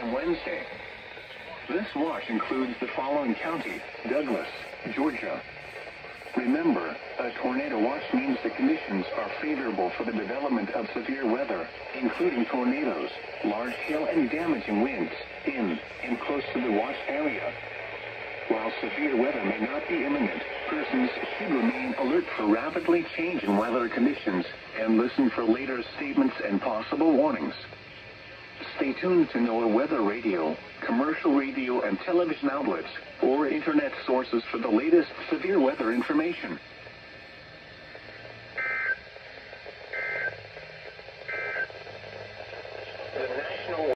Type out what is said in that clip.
sometime Wednesday. This watch includes the following counties: Douglas, Georgia. Remember, a tornado watch means the conditions are favorable for the development of severe weather, including tornadoes, large hail and damaging winds in and close to the watch area. While severe weather may not be imminent, persons should remain alert for rapidly changing weather conditions and listen for later statements and possible warnings. Stay tuned to NOAA weather radio, commercial radio and television outlets, or internet sources for the latest severe weather information.